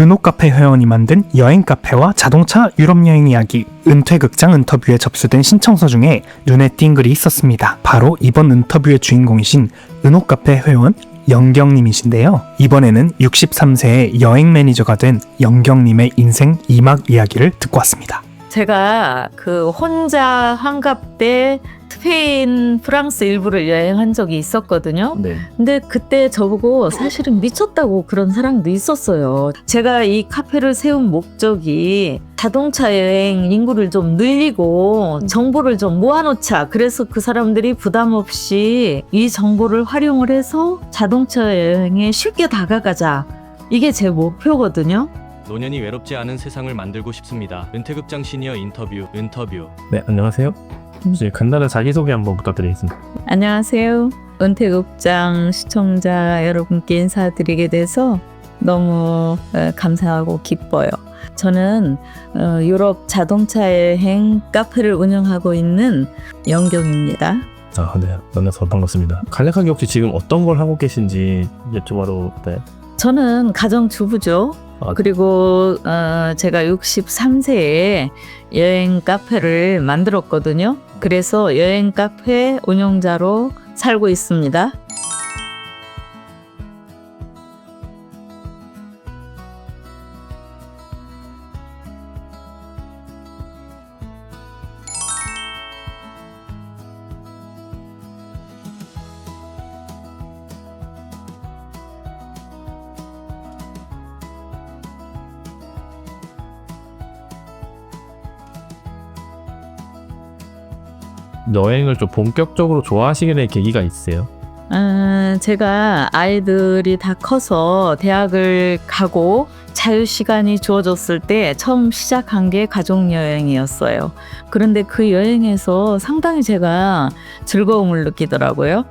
은호카페 회원이 만든 여행 카페와 자동차 유럽 여행 이야기. 은퇴극장 인터뷰에 접수된 신청서 중에 눈에 띈 글이 있었습니다. 바로 이번 인터뷰의 주인공이신 은호카페 회원 영경님이신데요. 이번에는 63세의 여행 매니저가 된 영경님의 인생 2막 이야기를 듣고 왔습니다. 제가 혼자 환갑 때 스페인, 프랑스 일부를 여행한 적이 있었거든요. 네. 근데 그때 저보고 사실은 미쳤다고 그런 사람도 있었어요. 제가 이 카페를 세운 목적이 자동차 여행 인구를 좀 늘리고 정보를 좀 모아놓자. 그래서 그 사람들이 부담 없이 이 정보를 활용을 해서 자동차 여행에 쉽게 다가가자. 이게 제 목표거든요. 노년이 외롭지 않은 세상을 만들고 싶습니다. 은퇴극장 시니어 인터뷰. 네, 안녕하세요. 혹시 간단한 자기소개 한번 부탁드리겠습니다. 안녕하세요. 은퇴극장 시청자 여러분께 인사드리게 돼서 너무 감사하고 기뻐요. 저는 유럽 자동차 여행 카페를 운영하고 있는 영경입니다. 네, 만나서 반갑습니다. 간략하게 혹시 지금 어떤 걸 하고 계신지 여쭤봐도 네. 저는 가정주부죠. 그리고 제가 63세에 여행 카페를 만들었거든요. 그래서 여행 카페 운영자로 살고 있습니다. 여행을 좀 본격적으로 좋아하시게 된 계기가 있으세요? 제가 아이들이 다 커서 대학을 가고 자유시간이 주어졌을 때 처음 시작한 게 가족여행이었어요. 그런데 그 여행에서 상당히 제가 즐거움을 느끼더라고요.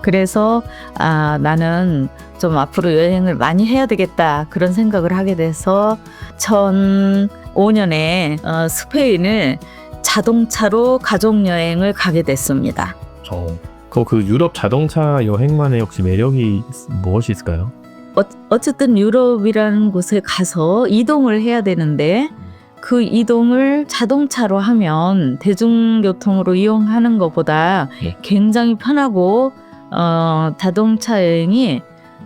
그래서 나는 좀 앞으로 여행을 많이 해야 되겠다 그런 생각을 하게 돼서 2005년에 스페인을 자동차로 가족여행을 가게 됐습니다. 그 유럽 자동차 여행만의 혹시 매력이 무엇이 있을까요? 어쨌든 유럽이라는 곳에 가서 이동을 해야 되는데 그 이동을 자동차로 하면 대중교통으로 이용하는 것보다 굉장히 편하고 자동차 여행이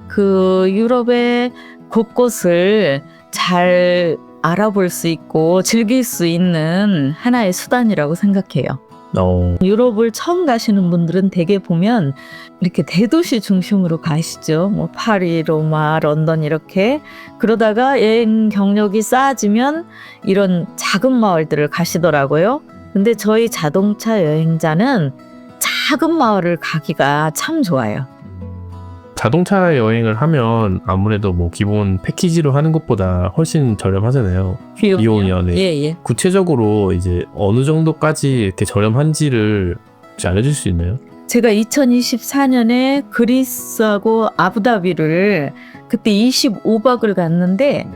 그 유럽의 곳곳을 잘 알아볼 수 있고 즐길 수 있는 하나의 수단이라고 생각해요. 유럽을 처음 가시는 분들은 대개 보면 이렇게 대도시 중심으로 가시죠. 뭐 파리, 로마, 런던 이렇게. 그러다가 여행 경력이 쌓아지면 이런 작은 마을들을 가시더라고요. 근데 저희 자동차 여행자는 작은 마을을 가기가 참 좋아요. 자동차 여행을 하면 아무래도 뭐 기본 패키지로 하는 것보다 훨씬 저렴하잖아요. 비용이요. 네. 예. 구체적으로 이제 어느 정도까지 이렇게 저렴한지를 혹시 알려줄 수 있나요? 제가 2024년에 그리스하고 아부다비를 그때 25박을 갔는데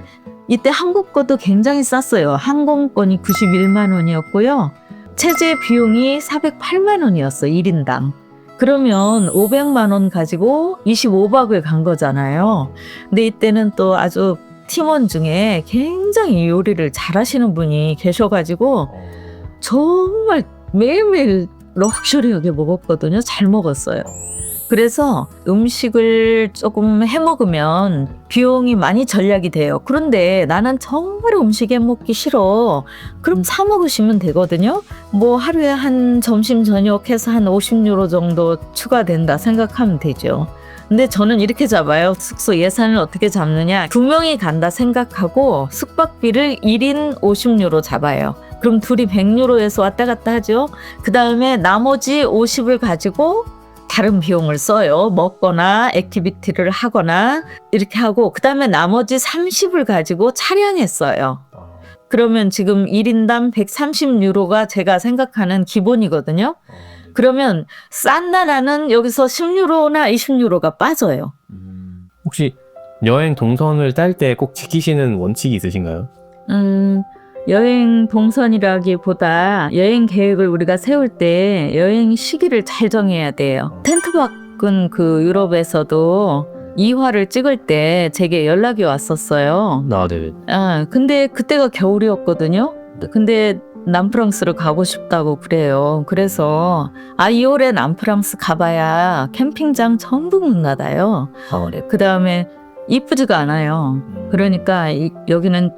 이때 한국 것도 굉장히 쌌어요. 항공권이 91만 원이었고요. 체제 비용이 408만 원이었어요. 1인당. 그러면 500만 원 가지고 25박을 간 거잖아요. 근데 이때는 또 아주 팀원 중에 굉장히 요리를 잘하시는 분이 계셔가지고 정말 매일매일 럭셔리하게 먹었거든요. 잘 먹었어요. 그래서 음식을 조금 해 먹으면 비용이 많이 절약이 돼요. 그런데 나는 정말 음식 해 먹기 싫어. 그럼 사 먹으시면 되거든요. 뭐 하루에 한 점심 저녁 해서 한 50유로 정도 추가된다 생각하면 되죠. 근데 저는 이렇게 잡아요. 숙소 예산을 어떻게 잡느냐. 2명이 간다 생각하고 숙박비를 1인 50유로 잡아요. 그럼 둘이 100유로에서 왔다 갔다 하죠. 그 다음에 나머지 50을 가지고 다른 비용을 써요. 먹거나 액티비티를 하거나 이렇게 하고 그 다음에 나머지 30을 가지고 차량에 써요. 그러면 지금 1인당 130유로가 제가 생각하는 기본이거든요. 그러면 싼 나라는 여기서 10유로나 20유로가 빠져요. 혹시 여행 동선을 짤 때 꼭 지키시는 원칙이 있으신가요? 여행 동선이라기보다 여행 계획을 우리가 세울 때 여행 시기를 잘 정해야 돼요. 텐트박은 그 유럽에서도 2화를 찍을 때 제게 연락이 왔었어요. 네. 근데 그때가 겨울이었거든요. 근데 남프랑스를 가고 싶다고 그래요. 그래서 2월에 남프랑스 가봐야 캠핑장 전부 문 닫아요. 그 다음에 이쁘지가 않아요. 그러니까 여기는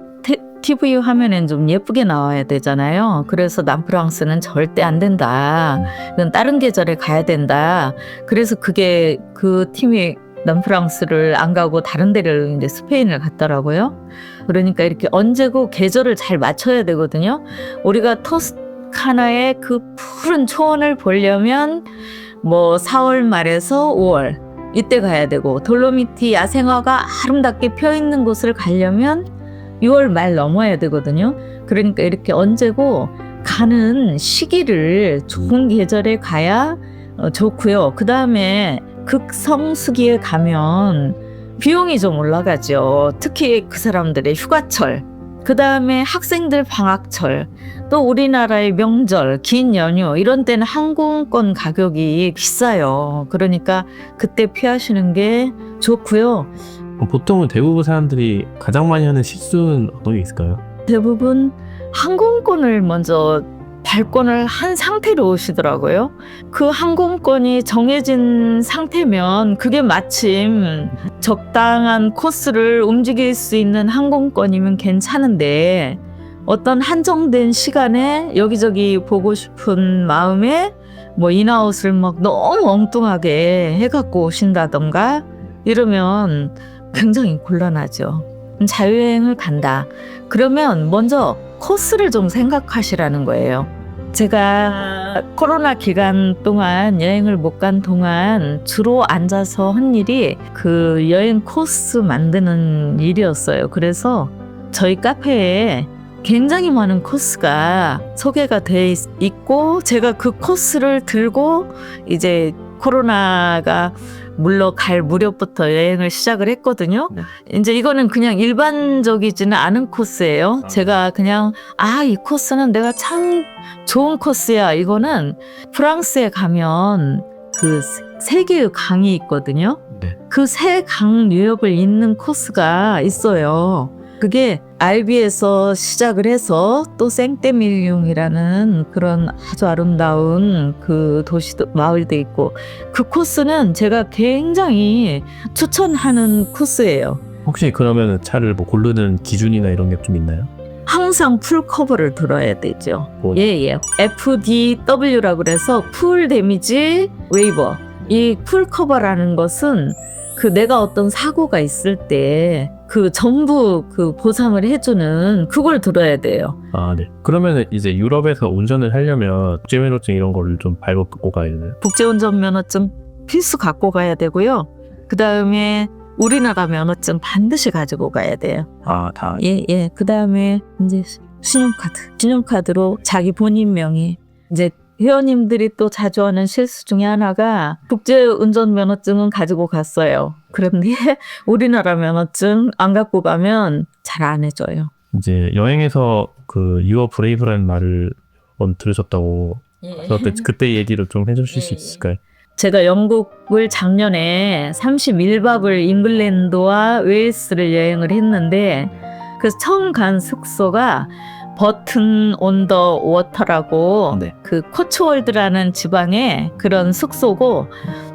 TV 화면엔 좀 예쁘게 나와야 되잖아요. 그래서 남프랑스는 절대 안 된다. 이건 다른 계절에 가야 된다. 그래서 그 팀이 남프랑스를 안 가고 다른 데를 이제 스페인을 갔더라고요. 그러니까 이렇게 언제고 계절을 잘 맞춰야 되거든요. 우리가 토스카나의 그 푸른 초원을 보려면 뭐 4월 말에서 5월 이때 가야 되고, 돌로미티 야생화가 아름답게 펴 있는 곳을 가려면 6월 말 넘어야 되거든요. 그러니까 이렇게 언제고 가는 시기를 좋은 계절에 가야 좋고요. 그 다음에 극성수기에 가면 비용이 좀 올라가죠. 특히 그 사람들의 휴가철, 그 다음에 학생들 방학철, 또 우리나라의 명절, 긴 연휴 이런 때는 항공권 가격이 비싸요. 그러니까 그때 피하시는 게 좋고요. 보통은 대부분 사람들이 가장 많이 하는 실수는 어떤 게 있을까요? 대부분 항공권을 먼저 발권을 한 상태로 오시더라고요. 그 항공권이 정해진 상태면 그게 마침 적당한 코스를 움직일 수 있는 항공권이면 괜찮은데, 어떤 한정된 시간에 여기저기 보고 싶은 마음에 뭐 인아웃을 막 너무 엉뚱하게 해갖고 오신다던가 이러면 굉장히 곤란하죠. 자유여행을 간다. 그러면 먼저 코스를 좀 생각하시라는 거예요. 제가 코로나 기간 동안 여행을 못 간 동안 주로 앉아서 한 일이 그 여행 코스 만드는 일이었어요. 그래서 저희 카페에 굉장히 많은 코스가 소개가 돼 있고, 제가 그 코스를 들고 이제 코로나가 물러갈 무렵부터 여행을 시작을 했거든요. 네. 이제 이거는 그냥 일반적이지는 않은 코스예요. 제가 그냥 이 코스는 내가 참 좋은 코스야. 이거는 프랑스에 가면 그 세 개의 강이 있거든요. 네. 그 세 강 유역을 잇는 코스가 있어요. 그게 알비에서 시작을 해서 또 생떼밀뇽이라는 그런 아주 아름다운 그 도시도 마을도 있고, 그 코스는 제가 굉장히 추천하는 코스예요. 혹시 그러면 차를 뭐 고르는 기준이나 이런 게 좀 있나요? 항상 풀 커버를 들어야 되죠. 뭐- 예. FDW라고 그래서 풀 데미지 웨이버. 이 풀 커버라는 것은 그 내가 어떤 사고가 있을 때 그 전부 그 보상을 해주는 그걸 들어야 돼요. 네. 그러면 이제 유럽에서 운전을 하려면 국제면허증 이런 거를 좀 발급받고 가야 되나요? 국제운전 면허증 필수 갖고 가야 되고요. 그 다음에 우리나라 면허증 반드시 가지고 가야 돼요. 다. 예. 그 다음에 이제 신용카드로 자기 본인 명의. 이제 회원님들이 또 자주 하는 실수 중에 하나가 국제운전 면허증은 가지고 갔어요. 그런데 우리나라 면허증 안 갖고 가면 잘 안 해줘요. 이제 여행에서 그 유어 브레이브라는 말을 들으셨다고. 그때 얘기를 좀 해주실 수 있을까요? 제가 영국을 작년에 31박을 잉글랜드와 웨일스를 여행을 했는데, 그래서 처음 간 숙소가 버튼 온 더 워터라고 네. 그 코츠월드라는 지방의 그런 숙소고,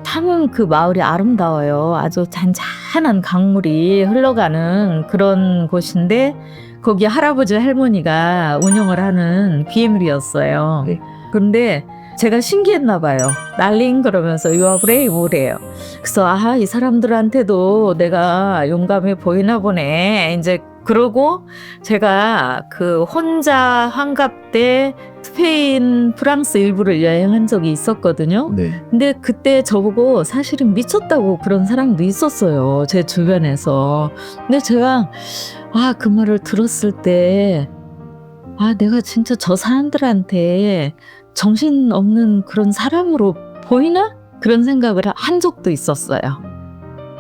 참 그 마을이 아름다워요. 아주 잔잔한 강물이 흘러가는 그런 곳인데, 거기 할아버지 할머니가 운영을 하는 비행기였어요. 네. 그런데 제가 신기했나 봐요. 날링 그러면서 You are brave래요. 그래서 이 사람들한테도 내가 용감해 보이나 보네. 이제 그러고 제가 그 혼자 환갑 때 스페인, 프랑스 일부를 여행한 적이 있었거든요. 네. 근데 그때 저보고 사실은 미쳤다고 그런 사람도 있었어요. 제 주변에서. 근데 제가 그 말을 들었을 때 내가 진짜 저 사람들한테 정신없는 그런 사람으로 보이나? 그런 생각을 한 적도 있었어요.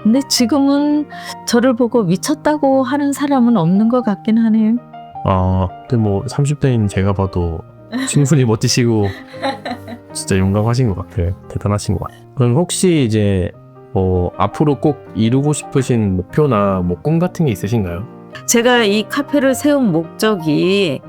근데 지금은 저를 보고 미쳤다고 하는 사람은 없는 것 같긴 하네요. 근데 뭐 30대인 제가 봐도 충분히 멋지시고 진짜 용감하신 것 같아요. 대단하신 것 같아요. 그럼 혹시 이제 뭐 앞으로 꼭 이루고 싶으신 목표나 뭐 꿈 같은 게 있으신가요? 제가 이 카페를 세운 목적이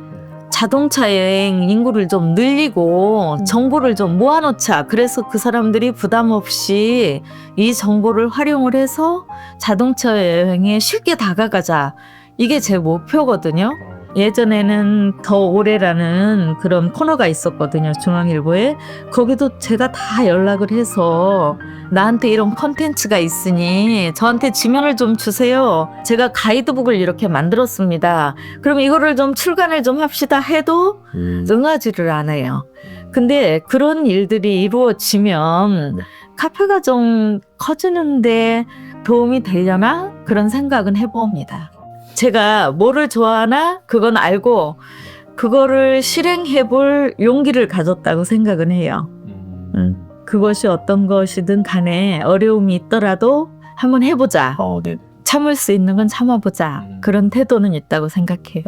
자동차 여행 인구를 좀 늘리고 정보를 좀 모아놓자. 그래서 그 사람들이 부담 없이 이 정보를 활용을 해서 자동차 여행에 쉽게 다가가자. 이게 제 목표거든요. 예전에는 더 오래라는 그런 코너가 있었거든요. 중앙일보에. 거기도 제가 다 연락을 해서 나한테 이런 컨텐츠가 있으니 저한테 지명을 좀 주세요. 제가 가이드북을 이렇게 만들었습니다. 그럼 이거를 좀 출간을 좀 합시다 해도 응하지를 않아요. 근데 그런 일들이 이루어지면 카페가 좀 커지는데 도움이 되려나? 그런 생각은 해봅니다. 제가 뭐를 좋아하나 그건 알고 그거를 실행해 볼 용기를 가졌다고 생각은 해요. 그것이 어떤 것이든 간에 어려움이 있더라도 한번 해보자. 네. 참을 수 있는 건 참아보자. 그런 태도는 있다고 생각해요.